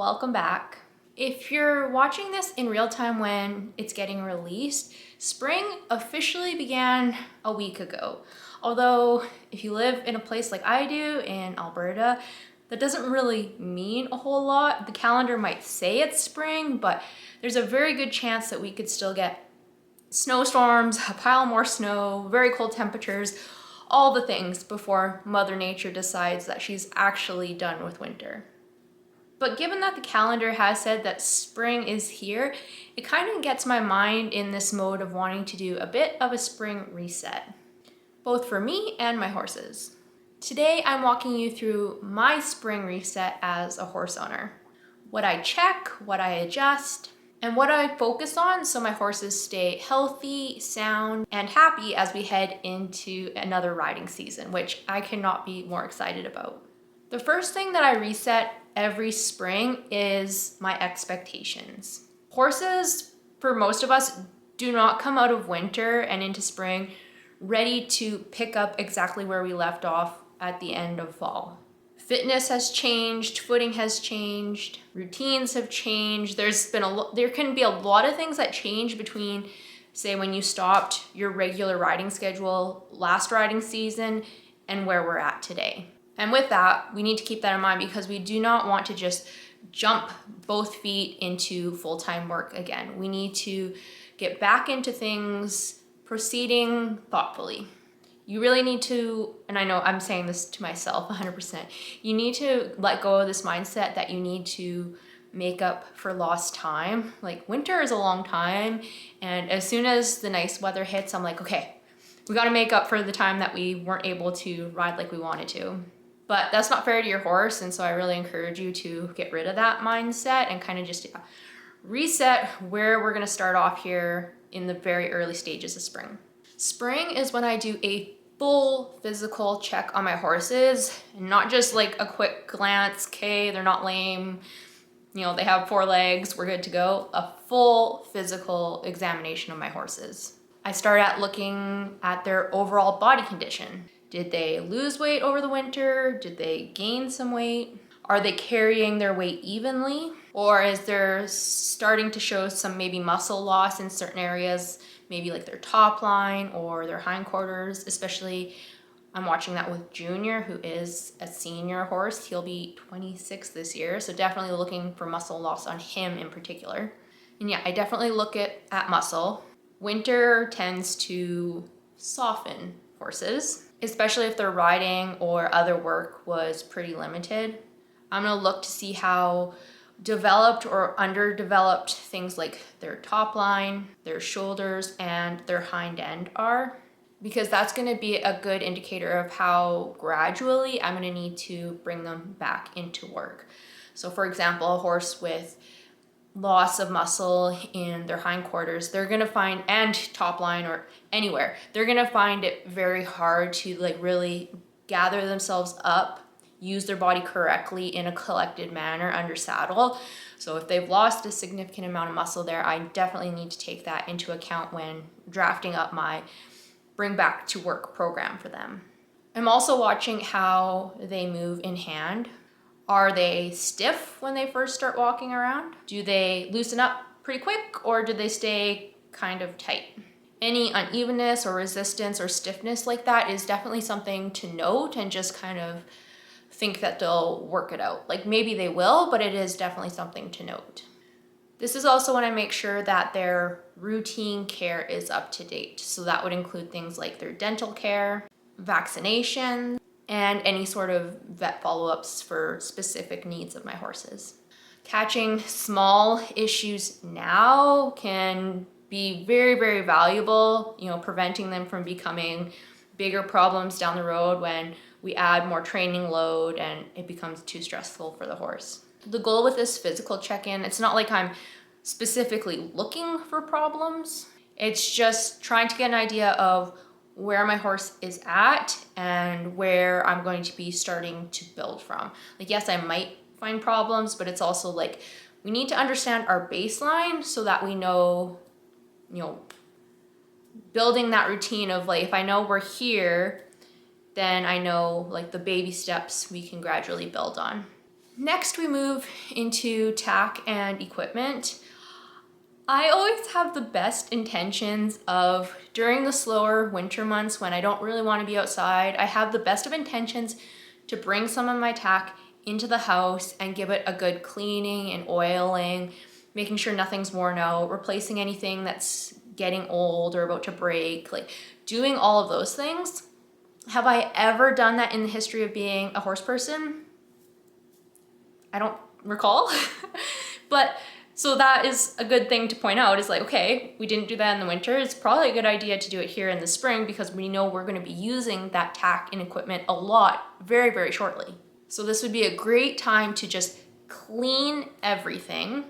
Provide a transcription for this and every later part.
welcome back. If you're watching this in real time when it's getting released, spring officially began a week ago. Although if you live in a place like I do in Alberta, that doesn't really mean a whole lot. The calendar might say it's spring, but there's a very good chance that we could still get snowstorms, a pile more snow, very cold temperatures, all the things before Mother Nature decides that she's actually done with winter. But given that the calendar has said that spring is here, it kind of gets my mind in this mode of wanting to do a bit of a spring reset, both for me and my horses. Today, I'm walking you through my spring reset as a horse owner. What I check, what I adjust, and what I focus on so my horses stay healthy, sound, and happy as we head into another riding season, which I cannot be more excited about. The first thing that I reset every spring is my expectations. Horses, for most of us, do not come out of winter and into spring ready to pick up exactly where we left off at the end of fall. Fitness has changed, footing has changed, routines have changed. There can be a lot of things that change between, say, when you stopped your regular riding schedule last riding season and where we're at today. And with that, we need to keep that in mind because we do not want to just jump both feet into full-time work again. We need to get back into things, proceeding thoughtfully. You really need to, and I know I'm saying this to myself 100%, you need to let go of this mindset that you need to make up for lost time. Like, winter is a long time, and as soon as the nice weather hits, I'm like, okay, we gotta make up for the time that we weren't able to ride like we wanted to. But that's not fair to your horse, and so I really encourage you to get rid of that mindset and kind of just reset where we're gonna start off here in the very early stages of spring. Spring is when I do a full physical check on my horses, and not just like a quick glance, okay, they're not lame, they have 4 legs, we're good to go. A full physical examination of my horses. I start at looking at their overall body condition. Did they lose weight over the winter? Did they gain some weight? Are they carrying their weight evenly? Or is there starting to show some maybe muscle loss in certain areas, maybe like their top line or their hindquarters? Especially, I'm watching that with Junior, who is a senior horse. He'll be 26 this year, so definitely looking for muscle loss on him in particular. And yeah, I definitely look at muscle. Winter tends to soften horses, especially if their riding or other work was pretty limited. I'm gonna look to see how developed or underdeveloped things like their top line, their shoulders, and their hind end are, because that's gonna be a good indicator of how gradually I'm gonna need to bring them back into work. So for example, a horse with loss of muscle in their hindquarters, they're gonna find, and top line or anywhere, they're gonna find it very hard to really gather themselves up, use their body correctly in a collected manner under saddle. So if they've lost a significant amount of muscle there, I definitely need to take that into account when drafting up my bring back to work program for them. I'm also watching how they move in hand. Are they stiff when they first start walking around? Do they loosen up pretty quick, or do they stay kind of tight? Any unevenness or resistance or stiffness like that is definitely something to note and just kind of think that they'll work it out. Like, maybe they will, but it is definitely something to note. This is also when I make sure that their routine care is up to date. So that would include things like their dental care, vaccinations, and any sort of vet follow-ups for specific needs of my horses. Catching small issues now can be very, very valuable, preventing them from becoming bigger problems down the road when we add more training load and it becomes too stressful for the horse. The goal with this physical check-in, it's not like I'm specifically looking for problems. It's just trying to get an idea of where my horse is at and where I'm going to be starting to build from. Yes, I might find problems, but it's also we need to understand our baseline so that we know, building that routine of if I know we're here, then I know the baby steps we can gradually build on. Next, we move into tack and equipment. I always have the best intentions of, during the slower winter months when I don't really want to be outside, I have the best of intentions to bring some of my tack into the house and give it a good cleaning and oiling, making sure nothing's worn out, replacing anything that's getting old or about to break, like doing all of those things. Have I ever done that in the history of being a horse person? I don't recall. But so that is a good thing to point out, is like, okay, we didn't do that in the winter. It's probably a good idea to do it here in the spring because we know we're going to be using that tack and equipment a lot very, very shortly. So this would be a great time to just clean everything,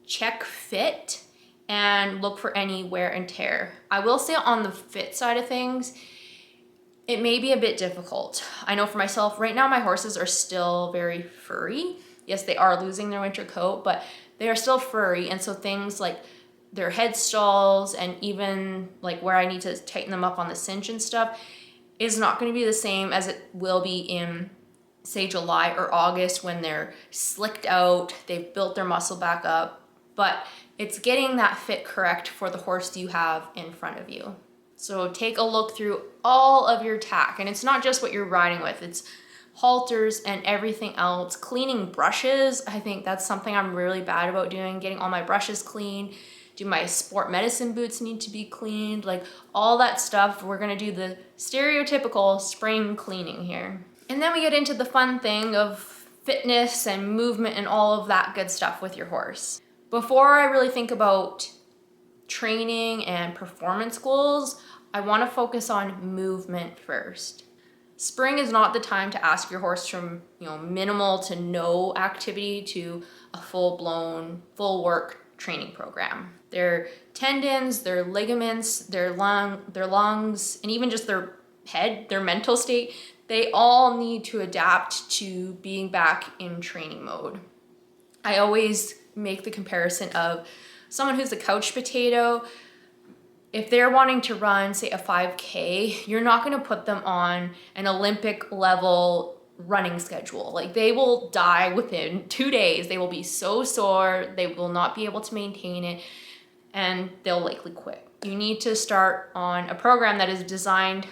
check fit, and look for any wear and tear. I will say on the fit side of things, it may be a bit difficult. I know for myself, right now my horses are still very furry. Yes, they are losing their winter coat, but they are still furry. And so things like their head stalls and even like where I need to tighten them up on the cinch and stuff is not going to be the same as it will be in, say, July or August when they're slicked out, they've built their muscle back up. But it's getting that fit correct for the horse you have in front of you. So take a look through all of your tack, and it's not just what you're riding with, it's halters and everything else. Cleaning brushes, I think that's something I'm really bad about doing, getting all my brushes clean. Do my sport medicine boots need to be cleaned? Like all that stuff, we're gonna do the stereotypical spring cleaning here. And then we get into the fun thing of fitness and movement and all of that good stuff with your horse. Before I really think about training and performance goals, I want to focus on movement first. Spring is not the time to ask your horse from, minimal to no activity to a full-blown, full work training program. Their tendons, their ligaments, their lungs, and even just their head, their mental state, they all need to adapt to being back in training mode. I always make the comparison of someone who's a couch potato. If they're wanting to run, say, a 5K, you're not going to put them on an Olympic level running schedule. Like, they will die within 2 days. They will be so sore, they will not be able to maintain it, and they'll likely quit. You need to start on a program that is designed,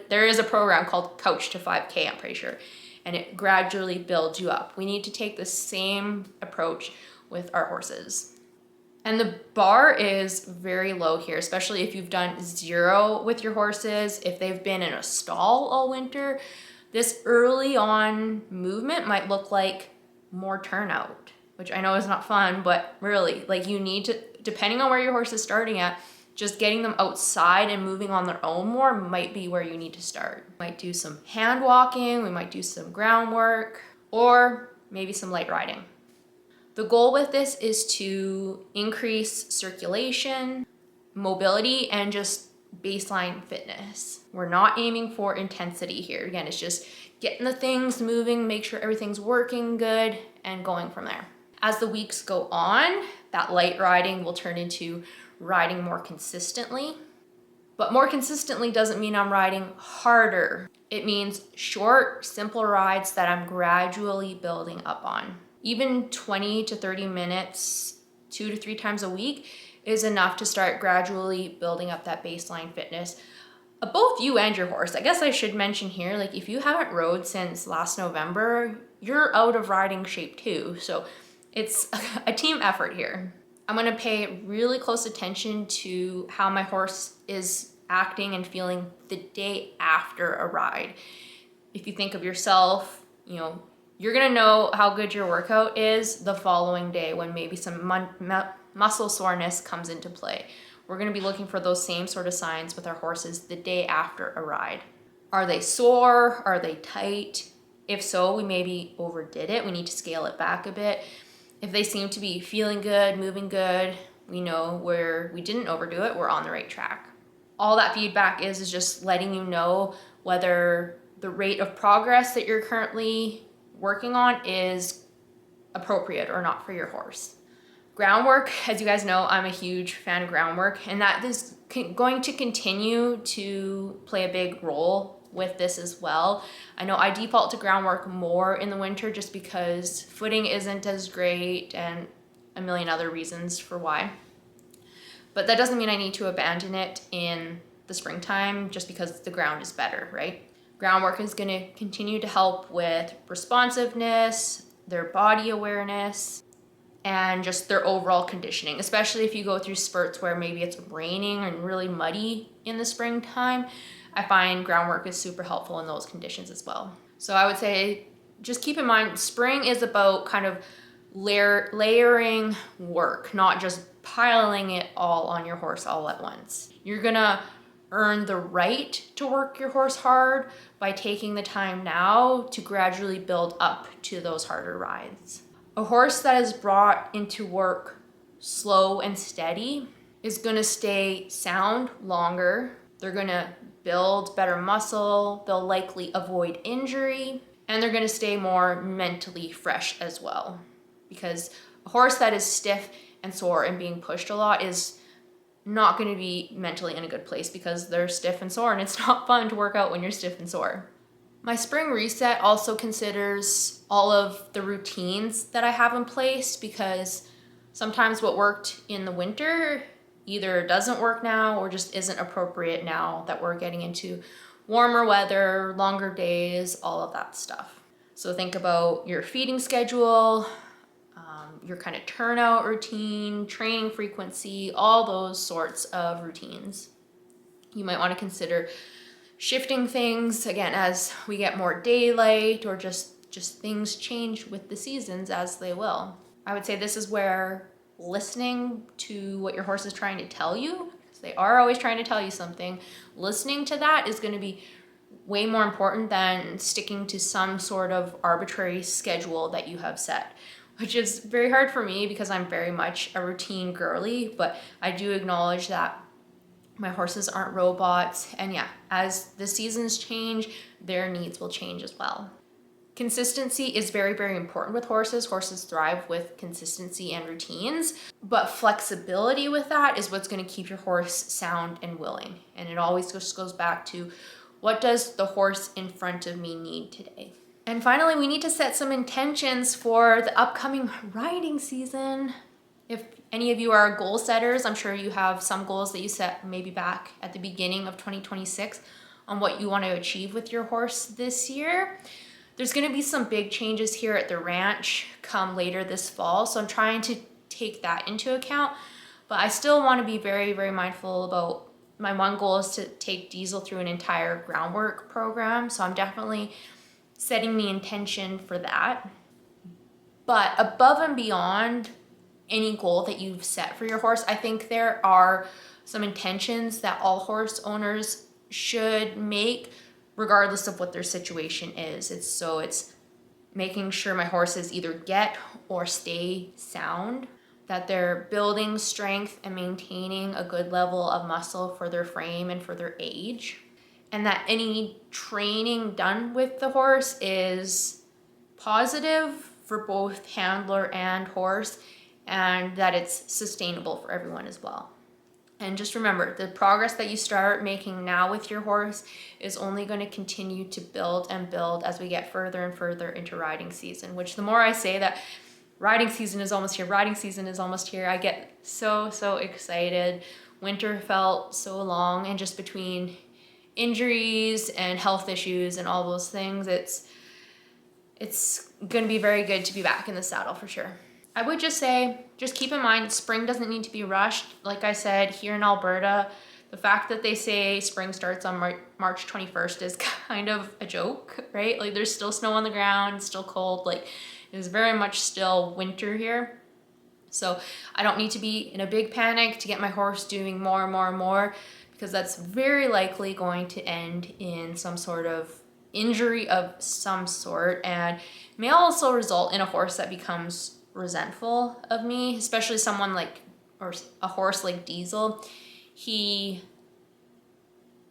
there is a program called Couch to 5K, I'm pretty sure, and it gradually builds you up. We need to take the same approach with our horses. And the bar is very low here, especially if you've done zero with your horses, if they've been in a stall all winter. This early on movement might look like more turnout, which I know is not fun, but really, like, you need to, depending on where your horse is starting at, just getting them outside and moving on their own more might be where you need to start. We might do some hand walking, we might do some groundwork, or maybe some light riding. The goal with this is to increase circulation, mobility, and just baseline fitness. We're not aiming for intensity here. Again, it's just getting the things moving, make sure everything's working good, and going from there. As the weeks go on, that light riding will turn into riding more consistently. But more consistently doesn't mean I'm riding harder. It means short, simple rides that I'm gradually building up on. Even 20 to 30 minutes, 2 to 3 times a week is enough to start gradually building up that baseline fitness. Both you and your horse. I guess I should mention here, like, if you haven't rode since last November, you're out of riding shape too. So it's a team effort here. I'm gonna pay really close attention to how my horse is acting and feeling the day after a ride. If you think of yourself, you're gonna know how good your workout is the following day when maybe some muscle soreness comes into play. We're gonna be looking for those same sort of signs with our horses the day after a ride. Are they sore? Are they tight? If so, we maybe overdid it. We need to scale it back a bit. If they seem to be feeling good, moving good, we know where we didn't overdo it, we're on the right track. All that feedback is just letting you know whether the rate of progress that you're currently working on is appropriate or not for your horse. Groundwork, as you guys know, I'm a huge fan of groundwork, and that is going to continue to play a big role with this as well. I know I default to groundwork more in the winter just because footing isn't as great and a million other reasons for why. But that doesn't mean I need to abandon it in the springtime just because the ground is better, right? Groundwork is going to continue to help with responsiveness, their body awareness, and just their overall conditioning, especially if you go through spurts where maybe it's raining and really muddy in the springtime. I find groundwork is super helpful in those conditions as well. So I would say just keep in mind, spring is about kind of layering work, not just piling it all on your horse all at once. You're gonna earn the right to work your horse hard by taking the time now to gradually build up to those harder rides. A horse that is brought into work slow and steady is gonna stay sound longer. They're gonna build better muscle, they'll likely avoid injury, and they're gonna stay more mentally fresh as well. Because a horse that is stiff and sore and being pushed a lot is not gonna be mentally in a good place because they're stiff and sore, and it's not fun to work out when you're stiff and sore. My spring reset also considers all of the routines that I have in place, because sometimes what worked in the winter either doesn't work now or just isn't appropriate now that we're getting into warmer weather, longer days, all of that stuff. So think about your feeding schedule, your kind of turnout routine, training frequency, all those sorts of routines. You might want to consider shifting things again as we get more daylight, or just things change with the seasons as they will. I would say this is where listening to what your horse is trying to tell you, because they are always trying to tell you something, listening to that is going to be way more important than sticking to some sort of arbitrary schedule that you have set, which is very hard for me because I'm very much a routine girly, but I do acknowledge that my horses aren't robots, and yeah, as the seasons change, their needs will change as well. Consistency is very, very important with horses. Horses thrive with consistency and routines, but flexibility with that is what's going to keep your horse sound and willing. And it always just goes back to, what does the horse in front of me need today? And finally, we need to set some intentions for the upcoming riding season. If any of you are goal setters, I'm sure you have some goals that you set maybe back at the beginning of 2026 on what you want to achieve with your horse this year. There's going to be some big changes here at the ranch come later this fall, so I'm trying to take that into account, but I still want to be very, very mindful about my one goal is to take Diesel through an entire groundwork program, so I'm definitely setting the intention for that. But above and beyond any goal that you've set for your horse, I think there are some intentions that all horse owners should make regardless of what their situation is. It's making sure my horses either get or stay sound, that they're building strength and maintaining a good level of muscle for their frame and for their age, and that any training done with the horse is positive for both handler and horse, and that it's sustainable for everyone as well. And just remember, the progress that you start making now with your horse is only going to continue to build and build as we get further and further into riding season, which the more I say that riding season is almost here, riding season is almost here, I get so excited. Winter felt so long, and just between injuries and health issues and all those things, it's going to be very good to be back in the saddle for sure. I would just say, just keep in mind, spring doesn't need to be rushed. Like I said, here in Alberta, the fact that they say spring starts on March 21st is kind of a joke, right? Like, there's still snow on the ground, it's still cold, like it is very much still winter here. So I don't need to be in a big panic to get my horse doing more and more and more, because that's very likely going to end in some sort of injury of some sort, and may also result in a horse that becomes resentful of me, especially someone like, or a horse like Diesel. He's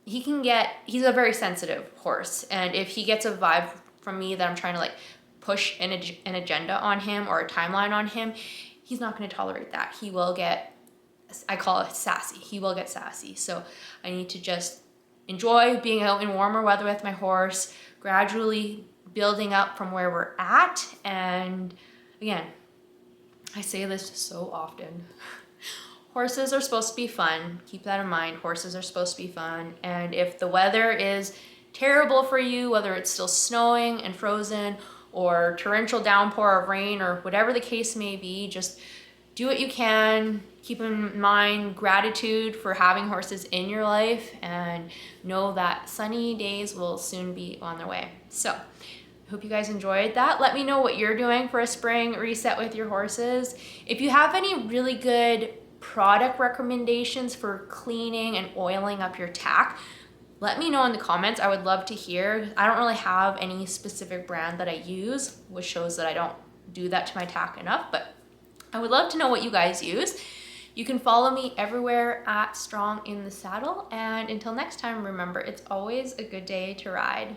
a very sensitive horse, and if he gets a vibe from me that I'm trying to like push an agenda on him or a timeline on him, he's not going to tolerate that. He will get, I call it sassy. He will get sassy. So I need to just enjoy being out in warmer weather with my horse, gradually building up from where we're at. And again, I say this so often. Horses are supposed to be fun. Keep that in mind. Horses are supposed to be fun. And if the weather is terrible for you, whether it's still snowing and frozen or torrential downpour of rain or whatever the case may be, just do what you can. Keep in mind gratitude for having horses in your life, and know that sunny days will soon be on their way. So I hope you guys enjoyed that. Let me know what you're doing for a spring reset with your horses. If you have any really good product recommendations for cleaning and oiling up your tack, let me know in the comments. I would love to hear. I don't really have any specific brand that I use, which shows that I don't do that to my tack enough, but I would love to know what you guys use. You can follow me everywhere at Strong in the Saddle. And until next time, remember, it's always a good day to ride.